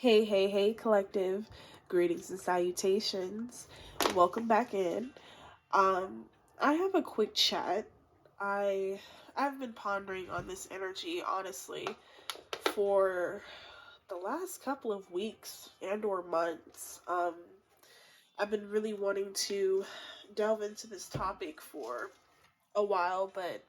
Hey, hey, hey, collective. Greetings and salutations. Welcome back in. Um, I have a quick chat. I I've been pondering on this energy honestly for the last couple of weeks and or months. I've been really wanting to delve into this topic for a while, but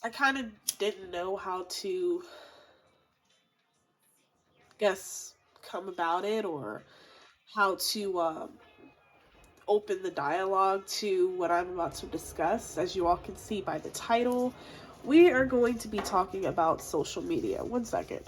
I kind of didn't know how to guess come about it or how to open the dialogue to what I'm about to discuss. As you all can see by the title, we are going to be talking about social media. One second.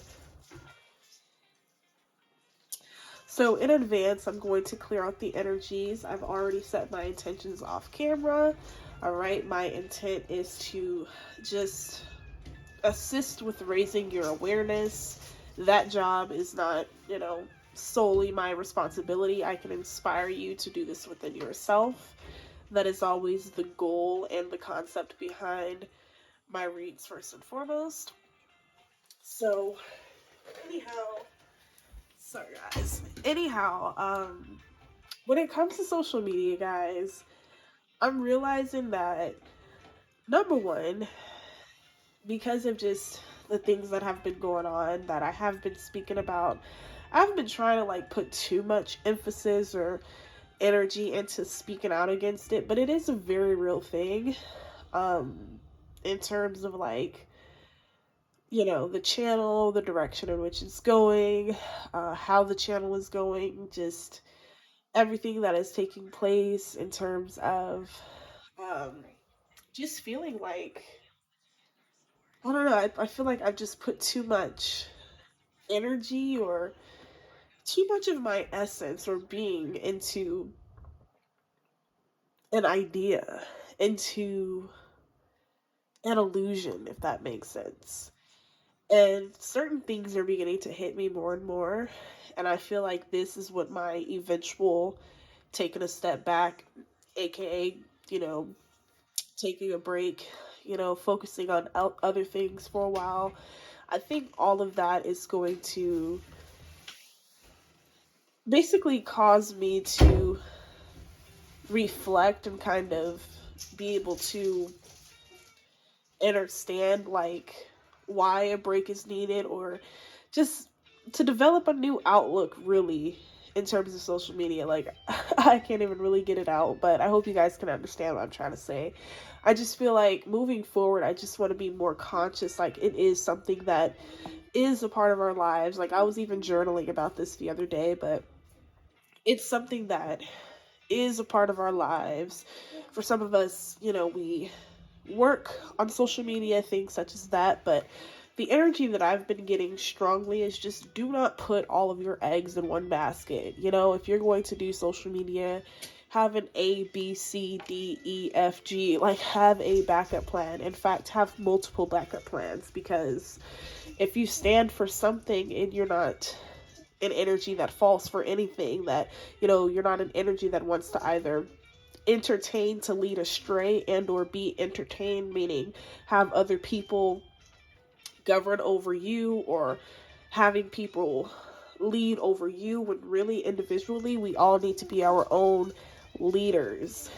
So, in advance, I'm going to clear out the energies. I've already set my intentions off camera. All right, my intent is to just assist with raising your awareness. That job is not, solely my responsibility. I can inspire you to do this within yourself. That is always the goal and the concept behind my reads, first and foremost. So, anyhow, sorry guys. When it comes to social media, guys, I'm realizing that number one, because of just the things that have been going on that I have been speaking about, I've been trying to put too much emphasis or energy into speaking out against it, but it is a very real thing. In terms of the channel, the direction in which it's going, how the channel is going, just everything that is taking place in terms of um, just feeling like, I don't know, I feel like I've just put too much energy or too much of my essence or being into an idea, into an illusion, if that makes sense. And certain things are beginning to hit me more and more. And I feel like this is what my eventual taking a step back, aka, you know, taking a break, focusing on other things for a while. I think all of that is going to basically cause me to reflect and kind of be able to understand why a break is needed, or just to develop a new outlook really in terms of social media. I can't even really get it out, but I hope you guys can understand what I'm trying to say. I just feel like moving forward, I just want to be more conscious. Like, it is something that is a part of our lives. Like, I was even journaling about this the other day, but it's something that is a part of our lives. For some of us, we work on social media, things such as that, but the energy that I've been getting strongly is just do not put all of your eggs in one basket. If you're going to do social media, have an A, B, C, D, E, F, G. Like, have a backup plan. In fact, have multiple backup plans, because if you stand for something and you're not an energy that falls for anything, that, you're not an energy that wants to either entertain to lead astray and or be entertained, meaning have other people govern over you, or having people lead over you, when really individually we all need to be our own leaders.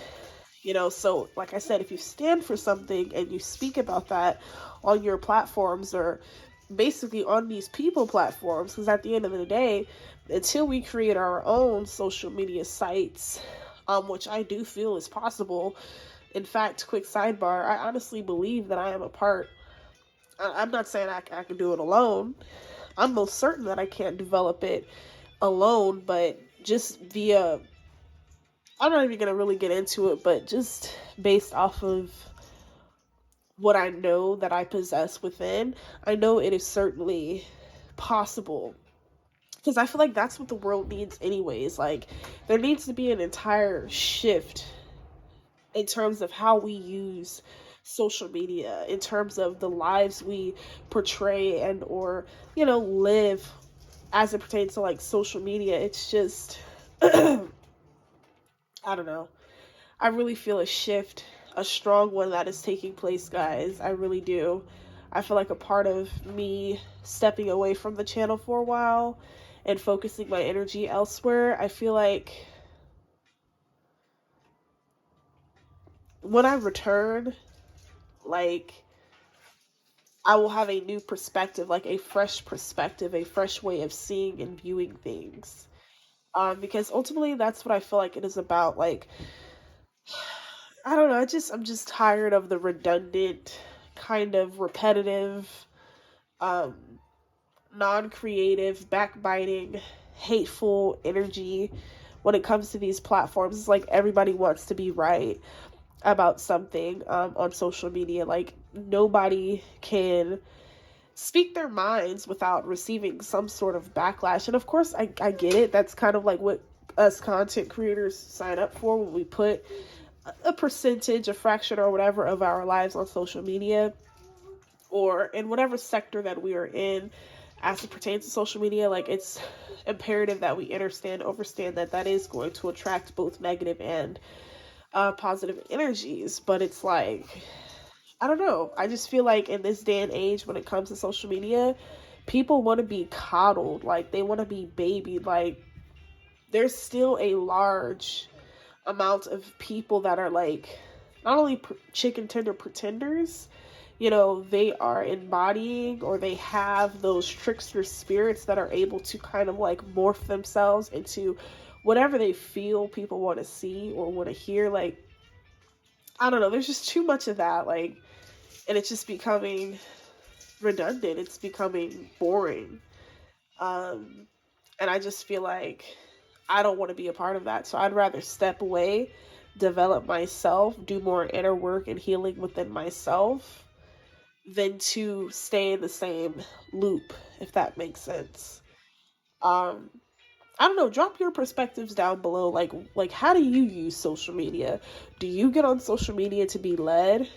So like I said, if you stand for something and you speak about that on your platforms, or basically on these people platforms, because at the end of the day, until we create our own social media sites, which I do feel is possible. In fact, quick sidebar, I honestly believe that I am a part. I'm not saying I can do it alone. I'm most certain that I can't develop it alone, but just via, I'm not even going to really get into it, but just based off of what I know that I possess within, I know it is certainly possible. Because I feel like that's what the world needs, anyways. Like, there needs to be an entire shift in terms of how we use social media, in terms of the lives we portray and or live as it pertains to social media. It's just I don't know, I really feel a shift, a strong one that is taking place, guys. I really do. I feel like a part of me stepping away from the channel for a while and focusing my energy elsewhere, I feel like when I return, like, I will have a new perspective, like a fresh perspective, a fresh way of seeing and viewing things. Because ultimately that's what I feel like it is about. Like, I don't know, I'm just tired of the redundant, kind of repetitive, um, non-creative, backbiting, hateful energy when it comes to these platforms. It's like everybody wants to be right about something on social media. Like, nobody can speak their minds without receiving some sort of backlash. And of course, I get it. That's kind of like what us content creators sign up for when we put a percentage, a fraction, or whatever of our lives on social media, or in whatever sector that we are in as it pertains to social media. Like, it's imperative that we understand that that is going to attract both negative and positive energies. But it's like, I don't know, I just feel like in this day and age, when it comes to social media, people want to be coddled, like they want to be babied. Like, there's still a large amount of people that are like not only chicken tender pretenders, they are embodying, or they have those trickster spirits that are able to kind of like morph themselves into whatever they feel people want to see or want to hear. Like, I don't know, there's just too much of that, like, and it's just becoming redundant, it's becoming boring. um and I just feel like I don't want to be a part of that. So I'd rather step away, develop myself, do more inner work and healing within myself than to stay in the same loop, if that makes sense. Um, I don't know, drop your perspectives down below. Like how do you use social media? Do you get on social media to be led,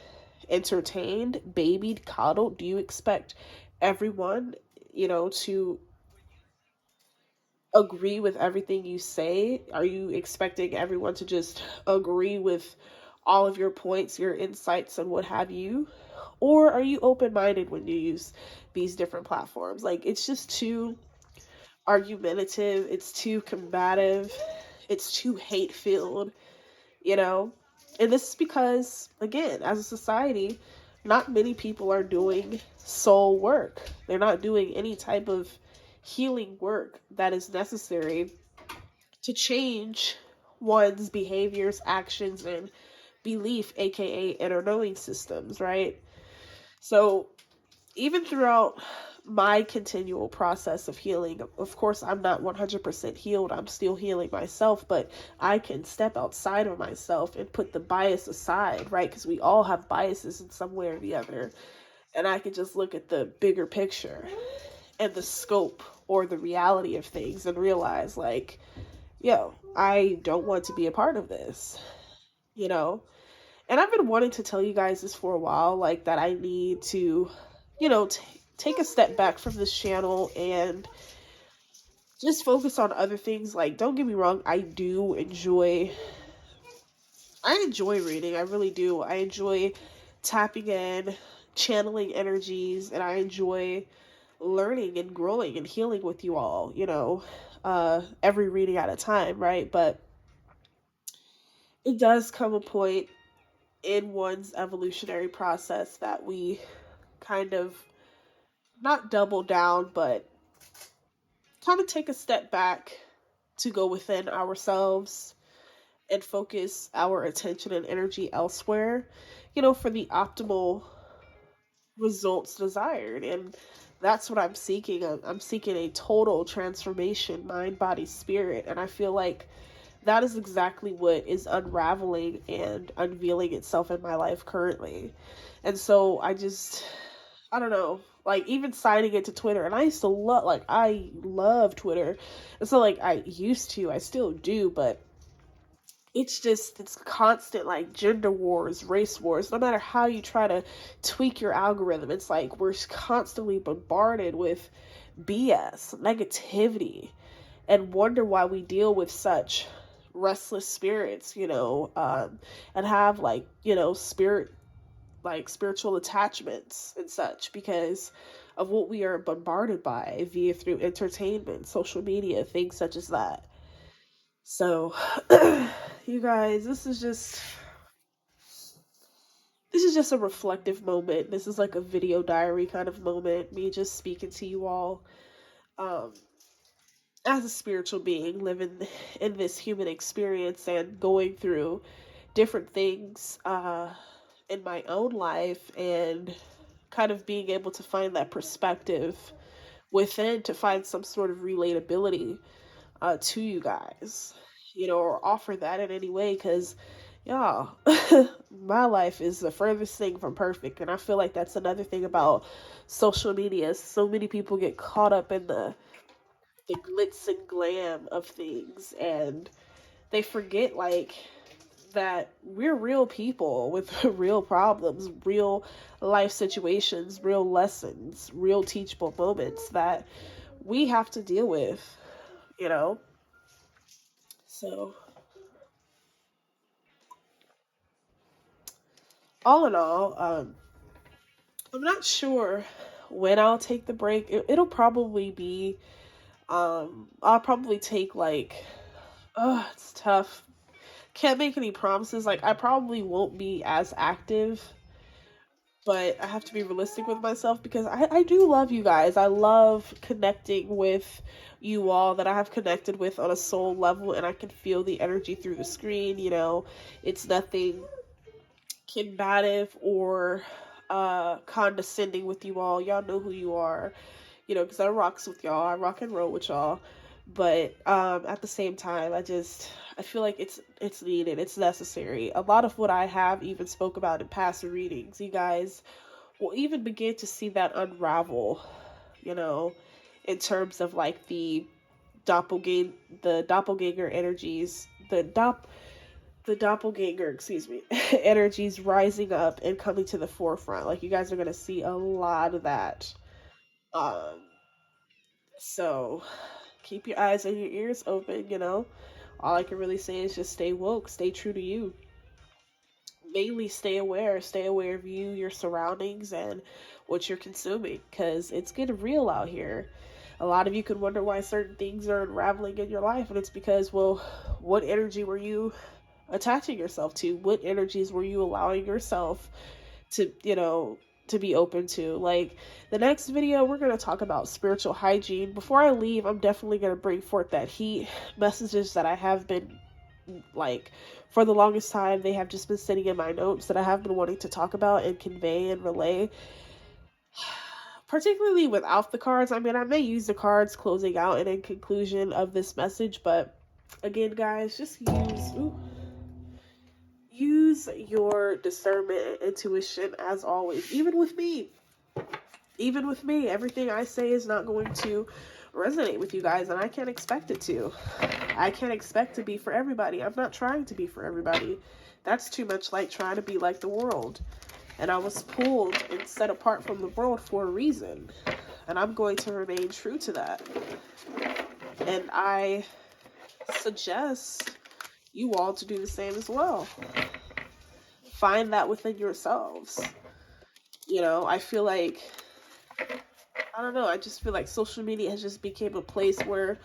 entertained, babied, coddled? Do you expect everyone, to agree with everything you say? Are you expecting everyone to just agree with all of your points, your insights, and what have you? Or are you open minded when you use these different platforms? Like, it's just too argumentative, it's too combative, it's too hate filled, you know? And this is because, again, as a society, not many people are doing soul work. They're not doing any type of healing work that is necessary to change one's behaviors, actions, and belief, aka inner knowing systems, right? So, even throughout my continual process of healing, of course, I'm not 100% healed. I'm still healing myself, but I can step outside of myself and put the bias aside, right? Because we all have biases in some way or the other. And I can just look at the bigger picture and the scope or the reality of things and realize, like, yo, I don't want to be a part of this, you know? And I've been wanting to tell you guys this for a while, like, that I need to, take a step back from this channel and just focus on other things. Like, don't get me wrong, I enjoy reading. I really do. I enjoy tapping in, channeling energies, and I enjoy learning and growing and healing with you all, every reading at a time, right? But it does come a point in one's evolutionary process that we kind of not double down, but kind of take a step back to go within ourselves and focus our attention and energy elsewhere, for the optimal results desired. And that's what I'm seeking. I'm seeking a total transformation, mind, body, spirit. And I feel like that is exactly what is unraveling and unveiling itself in my life currently. And so I don't know, like, even signing into Twitter, and I love Twitter. And so, like, I still do, but it's constant, like, gender wars, race wars. No matter how you try to tweak your algorithm, it's like we're constantly bombarded with BS, negativity, and wonder why we deal with such restless spirits, and have, like, spirit like spiritual attachments and such because of what we are bombarded by via through entertainment, social media, things such as that. So, you guys, this is just a reflective moment. This is like a video diary kind of moment. Me just speaking to you all um, as a spiritual being living in this human experience and going through different things in my own life and kind of being able to find that perspective within to find some sort of relatability to you guys, or offer that in any way because y'all, my life is the furthest thing from perfect. And I feel like that's another thing about social media. So many people get caught up in the glitz and glam of things and they forget like that we're real people with real problems, real life situations, real lessons, real teachable moments that we have to deal with, you know? So, all in all, I'm not sure when I'll take the break. It'll probably be, I'll probably take like, oh, it's tough. Can't make any promises. Like, I probably won't be as active, but I have to be realistic with myself because I do love you guys. I love connecting with you all that I have connected with on a soul level, and I can feel the energy through the screen. It's nothing combative or condescending with you all. Y'all know who you are, because I rocks with y'all. I rock and roll with y'all. But at the same time, I feel like it's needed. It's necessary. A lot of what I have even spoke about in past readings, you guys will even begin to see that unravel, you know, in terms of like the doppelganger energies, the doppelganger, excuse me, energies rising up and coming to the forefront. Like you guys are gonna see a lot of that. Um, so keep your eyes and your ears open. All I can really say is just stay woke, stay true to you. Mainly stay aware of you, your surroundings, and what you're consuming, because it's getting real out here. A lot of you could wonder why certain things are unraveling in your life, and it's because, well, what energy were you attaching yourself to? What energies were you allowing yourself to be open to? Like the next video, we're going to talk about spiritual hygiene. Before I leave, I'm definitely going to bring forth that heat messages that I have been like for the longest time. They have just been sitting in my notes that I have been wanting to talk about and convey and relay, particularly without the cards. I mean, I may use the cards closing out and in conclusion of this message, but again, guys, just use your discernment and intuition as always. Even with me, everything I say is not going to resonate with you guys, and I can't expect it to. I can't expect to be for everybody. I'm not trying to be for everybody. That's too much like trying to be like the world. And I was pulled and set apart from the world for a reason. And I'm going to remain true to that. And I suggest you all to do the same as well. Find that within yourselves. I feel like, I don't know, I just feel like social media has just become a place where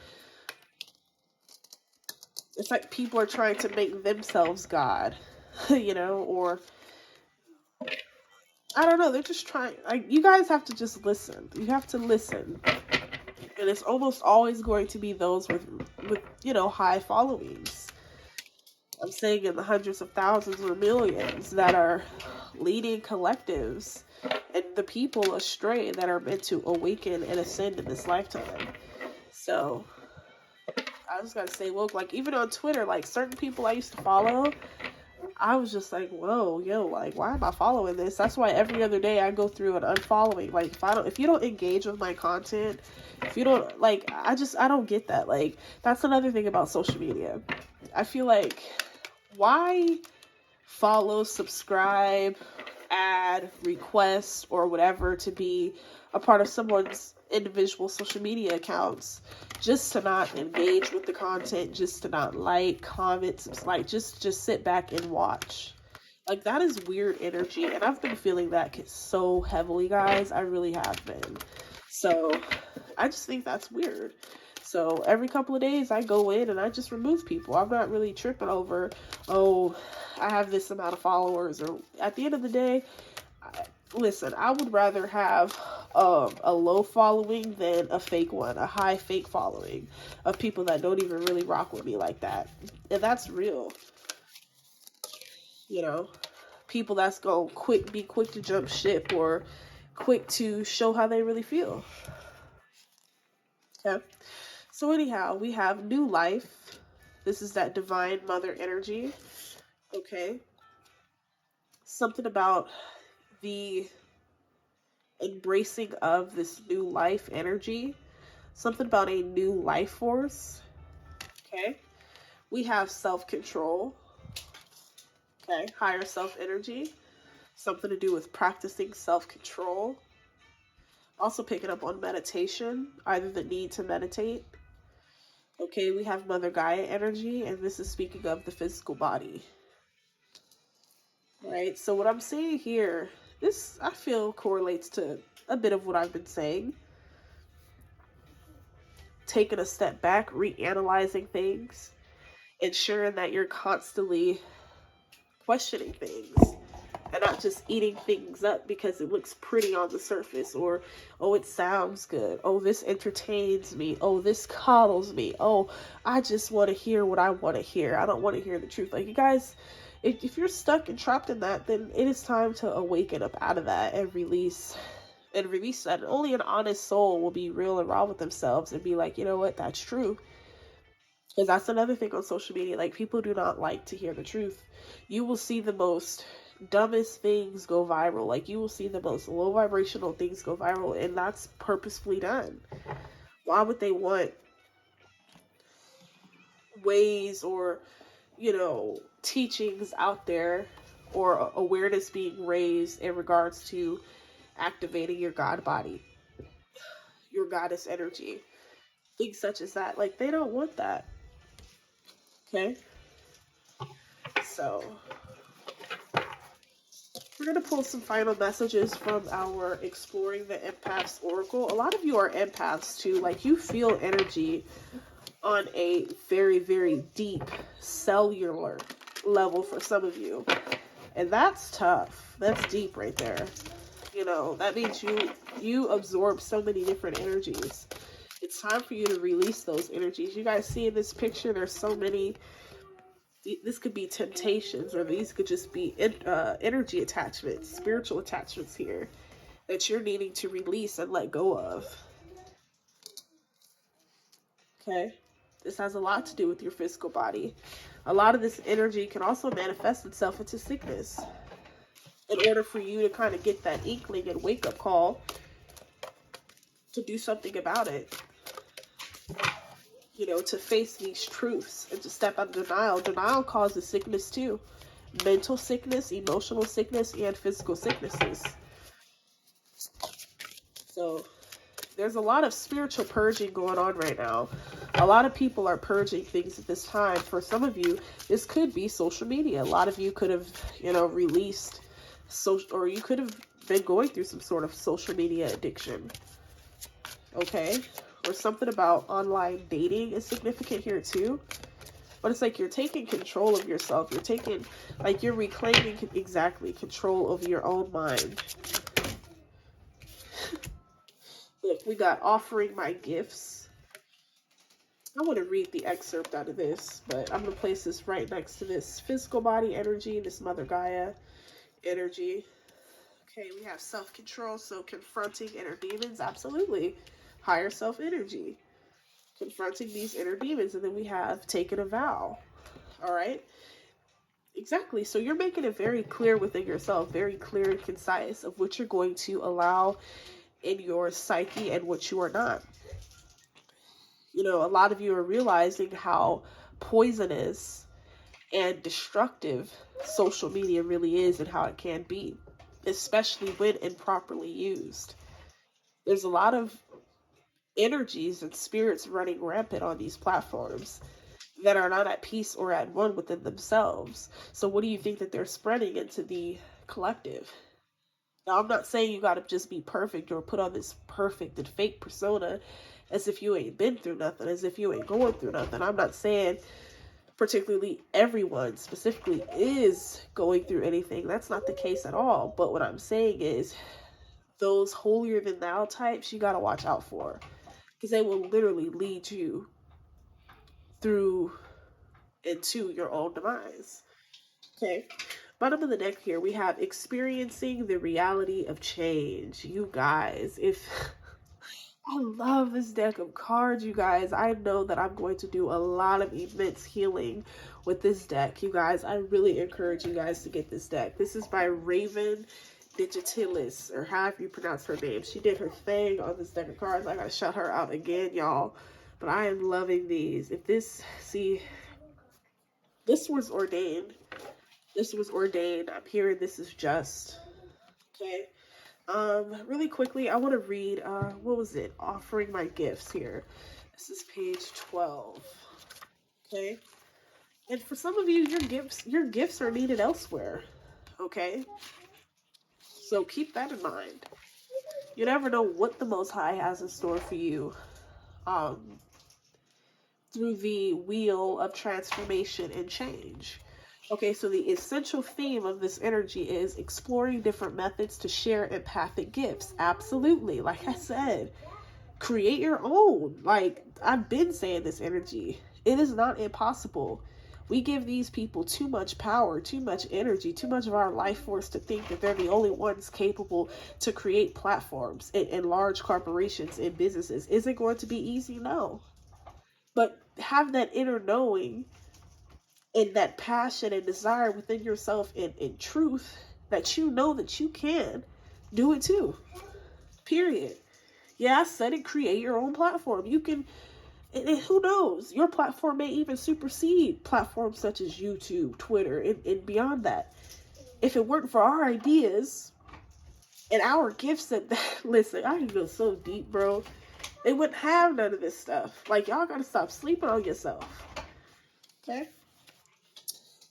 it's like people are trying to make themselves God, or I don't know, they're just trying. You guys have to just listen. You have to listen. And it's almost always going to be those with high followings. I'm saying in the hundreds of thousands or millions that are leading collectives and the people astray that are meant to awaken and ascend in this lifetime. So I just gotta say, woke. Like even on Twitter, like certain people I used to follow, I was just like, whoa, yo, like why am I following this? That's why every other day I go through an unfollowing. Like if you don't engage with my content, if you don't like, I don't get that. Like that's another thing about social media. I feel like, why follow, subscribe, add, request, or whatever to be a part of someone's individual social media accounts just to not engage with the content, just to not like, comment, like just sit back and watch. Like, that is weird energy, and I've been feeling that so heavily, guys. I really have been. So, I just think that's weird. So, every couple of days, I go in and I just remove people. I'm not really tripping over, oh, I have this amount of followers. Or at the end of the day, listen, I would rather have a low following than a fake one, a high fake following of people that don't even really rock with me like that. And that's real, you know? People that's gonna be quick to jump ship or quick to show how they really feel. Okay. So anyhow, we have new life. This is that divine mother energy. Okay. Something about the embracing of this new life energy. Something about a new life force. Okay. We have self-control. Okay. Higher self energy. Something to do with practicing self-control. Also picking up on meditation, either the need to meditate. Okay, we have Mother Gaia energy, and this is speaking of the physical body. Right, so what I'm saying here, this I feel correlates to a bit of what I've been saying. Taking a step back, reanalyzing things, ensuring that you're constantly questioning things. And not just eating things up because it looks pretty on the surface, or oh, it sounds good, oh, this entertains me, oh, this coddles me, oh, I just want to hear what I want to hear, I don't want to hear the truth. Like, you guys, if you're stuck and trapped in that, then it is time to awaken up out of that and release that. And only an honest soul will be real and raw with themselves and be like, you know what, that's true. Because that's another thing on social media, like, people do not like to hear the truth. You will see the most dumbest things go viral. Like, you will see the most low vibrational things go viral, and that's purposefully done. Why would they want ways or, teachings out there or awareness being raised in regards to activating your God body, your goddess energy, things such as that? Like, they don't want that. Okay, so we're going to pull some final messages from our Exploring the Empaths Oracle. A lot of you are empaths too. Like, you feel energy on a very, very deep cellular level for some of you. And that's tough. That's deep right there. That means you absorb so many different energies. It's time for you to release those energies. You guys see in this picture, there's so many. This could be temptations, or these could just be energy attachments, spiritual attachments here that you're needing to release and let go of. Okay? This has a lot to do with your physical body. A lot of this energy can also manifest itself into sickness. In order for you to kind of get that inkling and wake-up call to do something about it. To face these truths and to step out of denial. Denial causes sickness too. Mental sickness, emotional sickness, and physical sicknesses. So there's a lot of spiritual purging going on right now. A lot of people are purging things at this time. For some of you, this could be social media. A lot of you could have, released or you could have been going through some sort of social media addiction. Okay? Or something about online dating is significant here too. But it's like you're taking control of yourself. You're reclaiming exactly control over your own mind. Look, we got offering my gifts. I want to read the excerpt out of this, but I'm going to place this right next to this physical body energy, this Mother Gaia energy. Okay, we have self-control, so confronting inner demons, absolutely. Higher self energy, confronting these inner demons. And then we have taken a vow. All right, exactly. So you're making it very clear within yourself, very clear and concise of what you're going to allow in your psyche and what you are not. A lot of you are realizing how poisonous and destructive social media really is and how it can be, especially when improperly used. There's a lot of energies and spirits running rampant on these platforms. that are not at peace or at one within themselves. So what do you think that they're spreading into the collective? Now, I'm not saying you gotta just be perfect or put on this perfect and fake persona as if you ain't been through nothing, as if you ain't going through nothing. I'm not saying particularly everyone specifically is going through anything. That's not the case at all. But what I'm saying is those holier than thou types you gotta watch out for, because they will literally lead you through into your own demise. Okay. Bottom of the deck here, we have experiencing the reality of change. You guys, if I love this deck of cards, you guys. I know that I'm going to do a lot of immense healing with this deck, you guys. I really encourage you guys to get this deck. This is by Raven Digitalis, or however you pronounce her name. She did her thing on this deck of cards. I gotta shout her out again, y'all. But I am loving these. If this, see, this was ordained. This was ordained. I'm hearing this is just. Okay. Really quickly, I want to read, what was it? Offering my gifts here. This is page 12. Okay. And for some of you, your gifts are needed elsewhere. Okay. So keep that in mind. You never know what the Most High has in store for you. Through the wheel of transformation and change. Okay, so the essential theme of this energy is exploring different methods to share empathic gifts. Absolutely. Like I said, create your own. Like, I've been saying this energy. It is not impossible. We give these people too much power, too much energy, too much of our life force to think that they're the only ones capable to create platforms and large corporations and businesses. Is it going to be easy? No. But have that inner knowing and that passion and desire within yourself in truth that you know that you can do it too. Period. Yeah, I said it, create your own platform. You can, and who knows, your platform may even supersede platforms such as YouTube, Twitter, and beyond that. If it weren't for our ideas and our gifts that listen, I can go so deep, bro. They wouldn't have none of this stuff. Like, y'all gotta stop sleeping on yourself. Okay?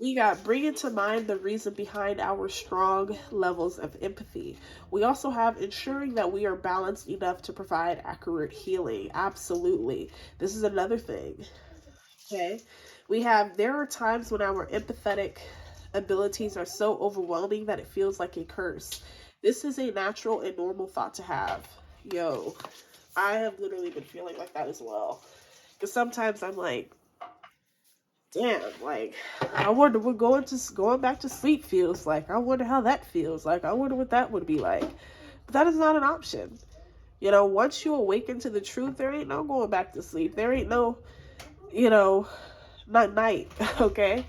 We got bringing to mind the reason behind our strong levels of empathy. We also have ensuring that we are balanced enough to provide accurate healing. Absolutely. This is another thing. Okay? We have, there are times when our empathetic abilities are so overwhelming that it feels like a curse. This is a natural and normal thought to have. Yo, I have literally been feeling like that as well. Because sometimes I'm like, damn, like, I wonder what going back to sleep feels like. I wonder how that feels like. I wonder what that would be like. But that is not an option. You know, once you awaken to the truth, there ain't no going back to sleep. There ain't no, you know, not night, okay?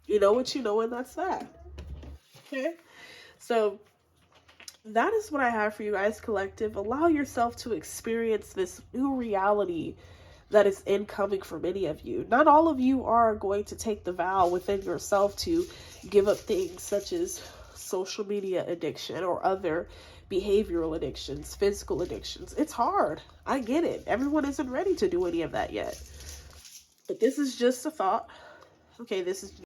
You know what you know, and that's that. Okay? So that is what I have for you guys, collective. Allow yourself to experience this new reality that is incoming for many of you. Not all of you are going to take the vow within yourself to give up things such as social media addiction or other behavioral addictions, physical addictions. It's hard. I get it. Everyone isn't ready to do any of that yet. But this is just a thought. Okay, this is